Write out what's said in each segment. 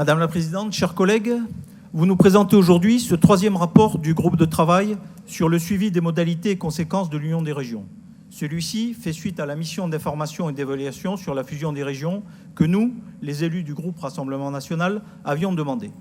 Madame la Présidente, chers collègues, vous nous présentez aujourd'hui ce troisième rapport du groupe de travail sur le suivi des modalités et conséquences de l'Union des régions. Celui-ci fait suite à la mission d'information et d'évaluation sur la fusion des régions que nous, les élus du groupe Rassemblement national, avions demandé.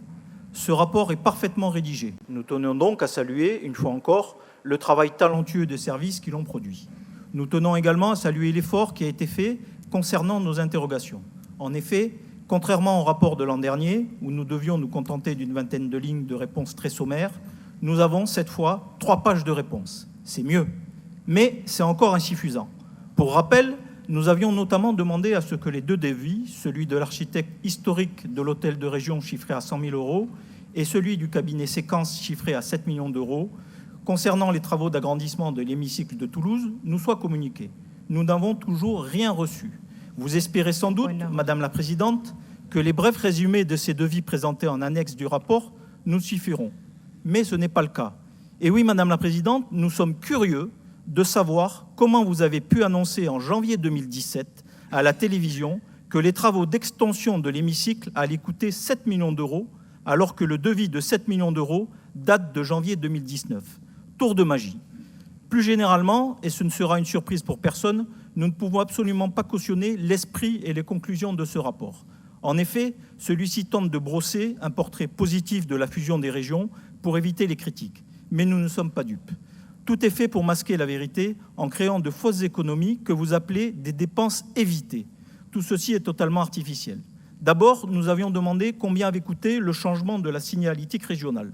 Ce rapport est parfaitement rédigé. Nous tenons donc à saluer, une fois encore, le travail talentueux des services qui l'ont produit. Nous tenons également à saluer l'effort qui a été fait concernant nos interrogations. En effet, contrairement au rapport de l'an dernier, où nous devions nous contenter d'une vingtaine de lignes de réponses très sommaires, nous avons cette fois 3 pages de réponses. C'est mieux, mais c'est encore insuffisant. Pour rappel, nous avions notamment demandé à ce que les 2 devis, celui de l'architecte historique de l'hôtel de région chiffré à 100 000 € et celui du cabinet Séquence chiffré à 7 millions d'euros, concernant les travaux d'agrandissement de l'hémicycle de Toulouse, nous soient communiqués. Nous n'avons toujours rien reçu. Vous espérez sans doute, Madame la Présidente, que les brefs résumés de ces devis présentés en annexe du rapport nous suffiront. Mais ce n'est pas le cas. Et oui, Madame la Présidente, nous sommes curieux de savoir comment vous avez pu annoncer en janvier 2017 à la télévision que les travaux d'extension de l'hémicycle allaient coûter 7 millions d'euros, alors que le devis de 7 millions d'euros date de janvier 2019. Tour de magie. Plus généralement, et ce ne sera une surprise pour personne, nous ne pouvons absolument pas cautionner l'esprit et les conclusions de ce rapport. En effet, celui-ci tente de brosser un portrait positif de la fusion des régions pour éviter les critiques. Mais nous ne sommes pas dupes. Tout est fait pour masquer la vérité en créant de fausses économies que vous appelez des dépenses évitées. Tout ceci est totalement artificiel. D'abord, nous avions demandé combien avait coûté le changement de la signalétique régionale.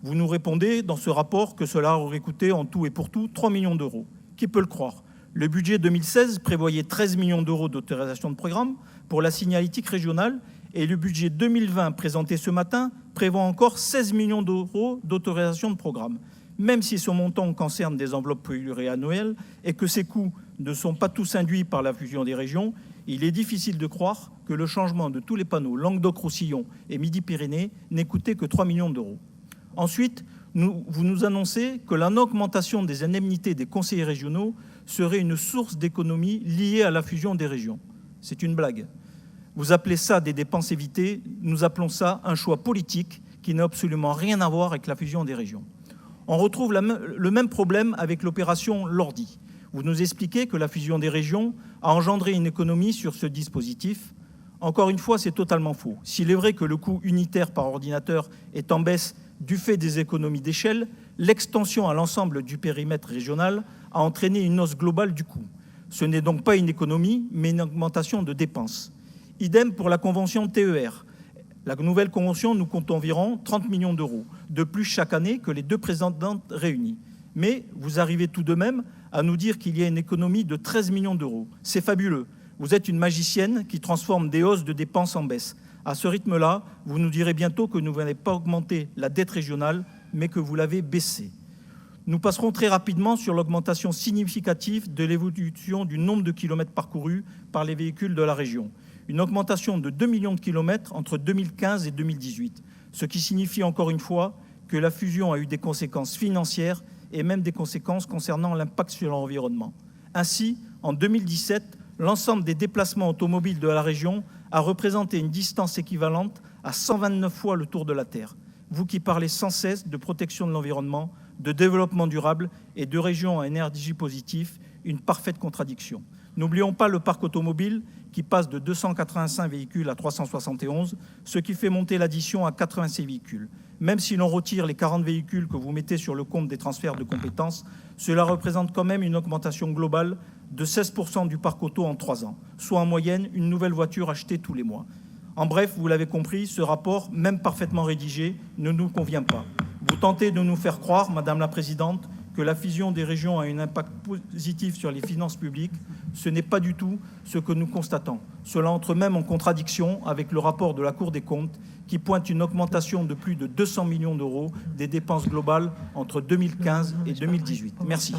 Vous nous répondez dans ce rapport que cela aurait coûté en tout et pour tout 3 millions d'euros. Qui peut le croire? Le budget 2016 prévoyait 13 millions d'euros d'autorisation de programme pour la signalétique régionale et le budget 2020 présenté ce matin prévoit encore 16 millions d'euros d'autorisation de programme. Même si ce montant concerne des enveloppes pluriannuelles et que ces coûts ne sont pas tous induits par la fusion des régions, il est difficile de croire que le changement de tous les panneaux Languedoc-Roussillon et Midi-Pyrénées n'ait coûté que 3 millions d'euros. Ensuite, vous nous annoncez que la non-augmentation des indemnités des conseillers régionaux serait une source d'économie liée à la fusion des régions. C'est une blague. Vous appelez ça des dépenses évitées, nous appelons ça un choix politique qui n'a absolument rien à voir avec la fusion des régions. On retrouve le même problème avec l'opération Lordi. Vous nous expliquez que la fusion des régions a engendré une économie sur ce dispositif. Encore une fois, c'est totalement faux. S'il est vrai que le coût unitaire par ordinateur est en baisse du fait des économies d'échelle, l'extension à l'ensemble du périmètre régional a entraîné une hausse globale du coût. Ce n'est donc pas une économie, mais une augmentation de dépenses. Idem pour la convention TER. La nouvelle convention nous compte environ 30 millions d'euros, de plus chaque année que les 2 précédentes réunies. Mais vous arrivez tout de même à nous dire qu'il y a une économie de 13 millions d'euros. C'est fabuleux. Vous êtes une magicienne qui transforme des hausses de dépenses en baisse. À ce rythme-là, vous nous direz bientôt que vous n'avez pas augmenté la dette régionale, mais que vous l'avez baissée. Nous passerons très rapidement sur l'augmentation significative de l'évolution du nombre de kilomètres parcourus par les véhicules de la région. Une augmentation de 2 millions de kilomètres entre 2015 et 2018, ce qui signifie encore une fois que la fusion a eu des conséquences financières et même des conséquences concernant l'impact sur l'environnement. Ainsi, en 2017, l'ensemble des déplacements automobiles de la région a représenté une distance équivalente à 129 fois le tour de la Terre. Vous qui parlez sans cesse de protection de l'environnement, de développement durable et de régions à énergie positive, une parfaite contradiction. N'oublions pas le parc automobile qui passe de 285 véhicules à 371, ce qui fait monter l'addition à 86 véhicules. Même si l'on retire les 40 véhicules que vous mettez sur le compte des transferts de compétences, cela représente quand même une augmentation globale de 16% du parc auto en 3 ans, soit en moyenne une nouvelle voiture achetée tous les mois. En bref, vous l'avez compris, ce rapport, même parfaitement rédigé, ne nous convient pas. Vous tentez de nous faire croire, Madame la Présidente, que la fusion des régions a un impact positif sur les finances publiques. Ce n'est pas du tout ce que nous constatons. Cela entre même en contradiction avec le rapport de la Cour des comptes qui pointe une augmentation de plus de 200 millions d'euros des dépenses globales entre 2015 et 2018. Merci.